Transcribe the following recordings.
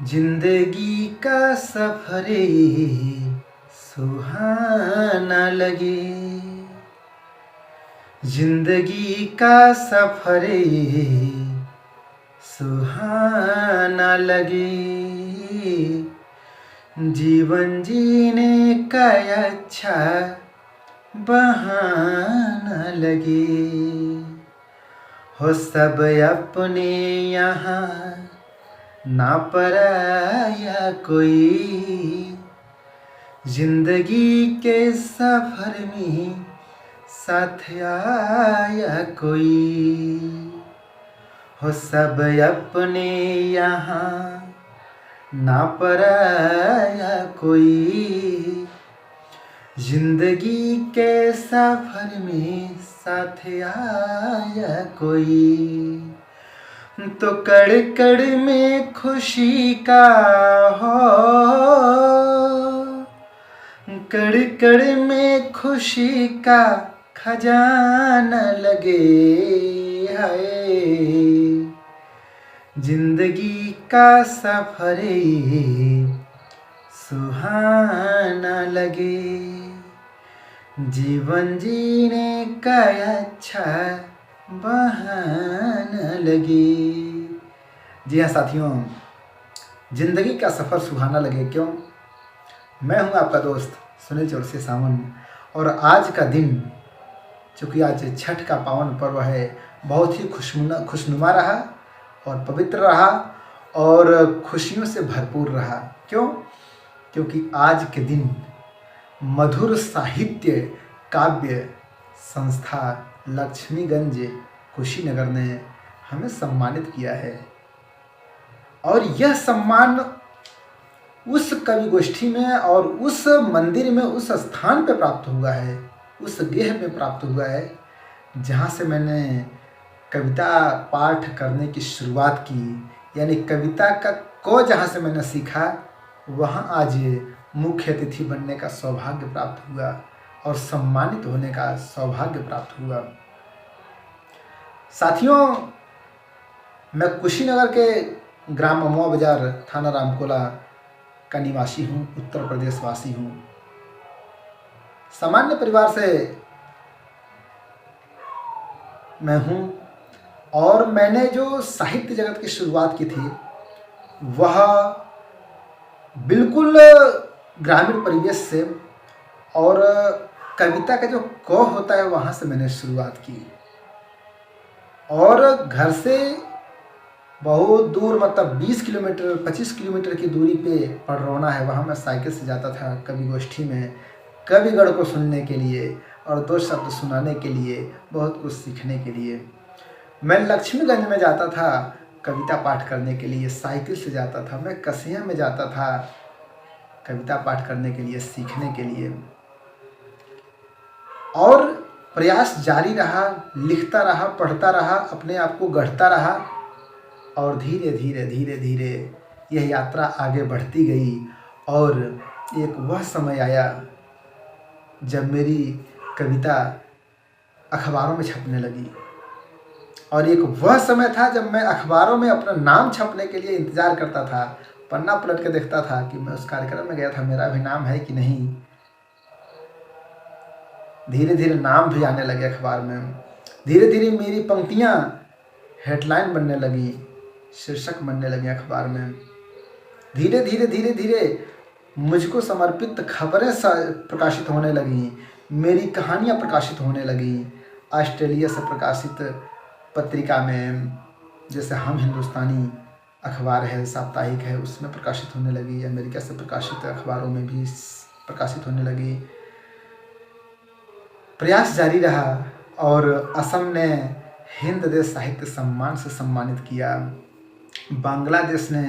जिंदगी का सफरे सुहाना लगे। जिंदगी का सफरे सुहाना लगे। जीवन जीने का अच्छा बहाना लगे। हो सब अपने यहाँ ना पराया कोई। जिंदगी के सफर में साथ आया कोई। हो सब अपने यहाँ ना पराया कोई। जिंदगी के सफर में साथ आया कोई। तो कड़ कड़ में खुशी का हो, कड़ कड़ में खुशी का खजाना लगे। हाय जिंदगी का सफर सुहाना लगे। जीवन जीने का अच्छा बहाना लगे। जी हाँ साथियों, जिंदगी का सफ़र सुहाना लगे क्यों। मैं हूँ आपका दोस्त सुनील चौरसिया सावन। और आज का दिन, चूँकि आज छठ का पावन पर्व है, बहुत ही खुशनुमा रहा और पवित्र रहा और खुशियों से भरपूर रहा। क्यों? क्योंकि आज के दिन मधुर साहित्य काव्य संस्था लक्ष्मीगंज कुशीनगर ने हमें सम्मानित किया है। और यह सम्मान उस कवि गोष्ठी में और उस मंदिर में, उस स्थान पे प्राप्त हुआ है, उस गेह में प्राप्त हुआ है जहाँ से मैंने कविता पाठ करने की शुरुआत की। यानी कविता का जहाँ से मैंने सीखा, वहाँ आज मुख्य अतिथि बनने का सौभाग्य प्राप्त हुआ और सम्मानित होने का सौभाग्य प्राप्त हुआ। साथियों, मैं कुशीनगर के ग्राम अमवा बाजार, थाना रामकोला का निवासी हूँ, उत्तर प्रदेश वासी हूँ। सामान्य परिवार से मैं हूँ और मैंने जो साहित्य जगत की शुरुआत की थी वह बिल्कुल ग्रामीण परिवेश से और कविता का जो क होता है वहाँ से मैंने शुरुआत की। और घर से बहुत दूर, मतलब 20 किलोमीटर 25 किलोमीटर की दूरी पे पड़रौना है, वहाँ मैं साइकिल से जाता था कवि गोष्ठी में, कविगढ़ को सुनने के लिए और 2 शब्द सुनाने के लिए, बहुत कुछ सीखने के लिए। मैं लक्ष्मीगंज में जाता था कविता पाठ करने के लिए, साइकिल से जाता था। मैं कसिया में जाता था कविता पाठ करने के लिए, सीखने के लिए। और प्रयास जारी रहा, लिखता रहा, पढ़ता रहा, अपने आप को गढ़ता रहा और धीरे धीरे धीरे धीरे यह यात्रा आगे बढ़ती गई। और एक वह समय आया जब मेरी कविता अखबारों में छपने लगी। और एक वह समय था जब मैं अखबारों में अपना नाम छपने के लिए इंतज़ार करता था, पन्ना पलट के देखता था कि मैं उस कार्यक्रम में गया था, मेरा भी नाम है कि नहीं। धीरे धीरे नाम भी आने लगे अखबार में। धीरे धीरे मेरी पंक्तियाँ हेडलाइन बनने लगी, शीर्षक बनने लगी अखबार में। धीरे धीरे धीरे धीरे मुझको समर्पित खबरें प्रकाशित होने लगीं, मेरी कहानियाँ प्रकाशित होने लगीं। ऑस्ट्रेलिया से प्रकाशित पत्रिका में, जैसे हम हिंदुस्तानी अखबार है, साप्ताहिक है, उसमें प्रकाशित होने लगी। अमेरिका से प्रकाशित अखबारों में भी प्रकाशित होने लगी। प्रयास जारी रहा और असम ने हिंद देश साहित्य सम्मान से सम्मानित किया। बांग्लादेश ने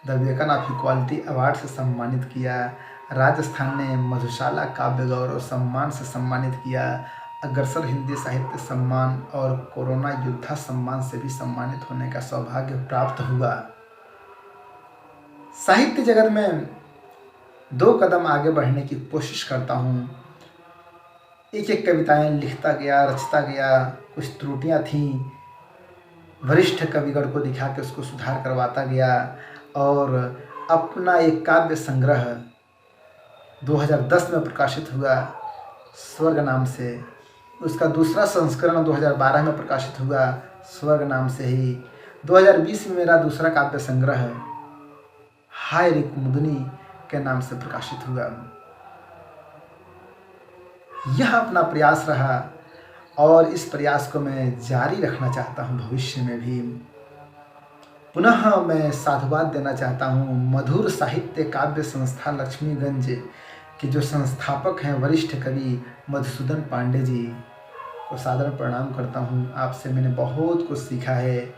the Beacon of Equality award से सम्मानित किया। राजस्थान ने मधुशाला काव्य गौरव सम्मान से सम्मानित किया। अग्रसर हिंदी साहित्य सम्मान और कोरोना योद्धा सम्मान से भी सम्मानित होने का सौभाग्य प्राप्त हुआ। साहित्य जगत में 2 कदम आगे बढ़ने की कोशिश करता हूँ। एक एक कविताएं लिखता गया, रचता गया। कुछ त्रुटियां थीं, वरिष्ठ कविगण को दिखा के उसको सुधार करवाता गया और अपना एक काव्य संग्रह 2010 में प्रकाशित हुआ स्वर्ग नाम से। उसका दूसरा संस्करण 2012 में प्रकाशित हुआ स्वर्ग नाम से ही। 2020 में मेरा दूसरा काव्य संग्रह हाय रे कुमुदनी के नाम से प्रकाशित हुआ। यह अपना प्रयास रहा और इस प्रयास को मैं जारी रखना चाहता हूँ भविष्य में भी। पुनः मैं साधुवाद देना चाहता हूँ मधुर साहित्य काव्य संस्था लक्ष्मीगंज के जो संस्थापक हैं वरिष्ठ कवि मधुसूदन पांडे जी को सादर प्रणाम करता हूँ। आपसे मैंने बहुत कुछ सीखा है।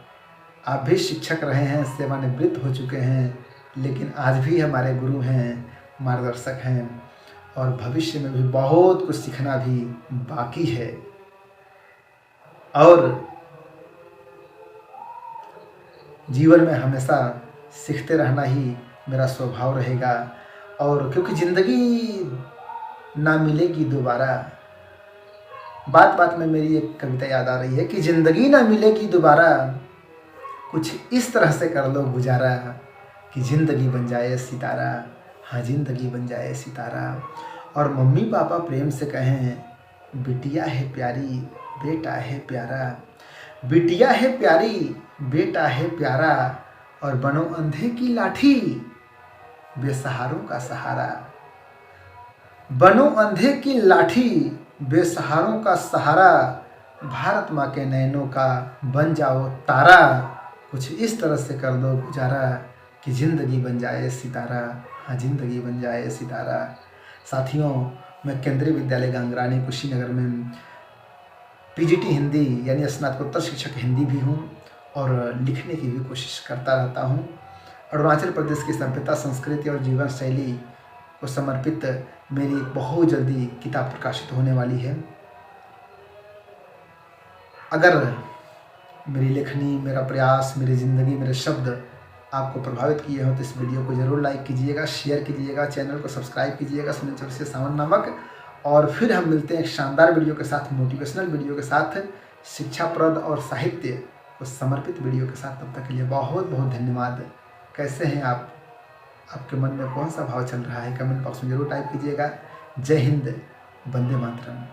आप भी शिक्षक रहे हैं, सेवानिवृत्त हो चुके हैं, लेकिन आज भी हमारे गुरु हैं, मार्गदर्शक हैं और भविष्य में भी बहुत कुछ सीखना भी बाकी है। और जीवन में हमेशा सीखते रहना ही मेरा स्वभाव रहेगा। और क्योंकि ज़िंदगी ना मिलेगी दोबारा, बात बात में मेरी एक कविता याद आ रही है कि ज़िंदगी ना मिलेगी दोबारा, कुछ इस तरह से कर लो गुजारा कि ज़िंदगी बन जाए सितारा। हाँ, ज़िंदगी बन जाए सितारा। और मम्मी पापा प्रेम से कहें बिटिया है प्यारी बेटा है प्यारा, बिटिया है प्यारी बेटा है प्यारा, और बनो अंधे की लाठी बेसहारों का सहारा। बनो अंधे की लाठी बेसहारों का सहारा, भारत माँ के नैनों का बन जाओ तारा। कुछ इस तरह से कर दो गुजारा कि ज़िंदगी बन जाए सितारा। हाँ, ज़िंदगी बन जाए सितारा। साथियों, मैं केंद्रीय विद्यालय गांगरानी कुशीनगर में पीजीटी हिंदी यानी स्नातकोत्तर शिक्षक हिंदी भी हूँ और लिखने की भी कोशिश करता रहता हूँ। अरुणाचल प्रदेश की सभ्यता, संस्कृति और जीवन शैली को समर्पित मेरी बहुत जल्दी किताब प्रकाशित होने वाली है। अगर मेरी लेखनी, मेरा प्रयास, मेरी ज़िंदगी, मेरे शब्द आपको प्रभावित किए हो तो इस वीडियो को ज़रूर लाइक कीजिएगा, शेयर कीजिएगा, चैनल को सब्सक्राइब कीजिएगा सुनील चौरसिया सावन नामक। और फिर हम मिलते हैं एक शानदार वीडियो के साथ, मोटिवेशनल वीडियो के साथ, शिक्षाप्रद और साहित्य को समर्पित वीडियो के साथ। तब तक के लिए बहुत बहुत धन्यवाद। कैसे हैं आप? आपके मन में कौन सा भाव चल रहा है? कमेंट बॉक्स में ज़रूर टाइप कीजिएगा। जय हिंद, वंदे मातरम।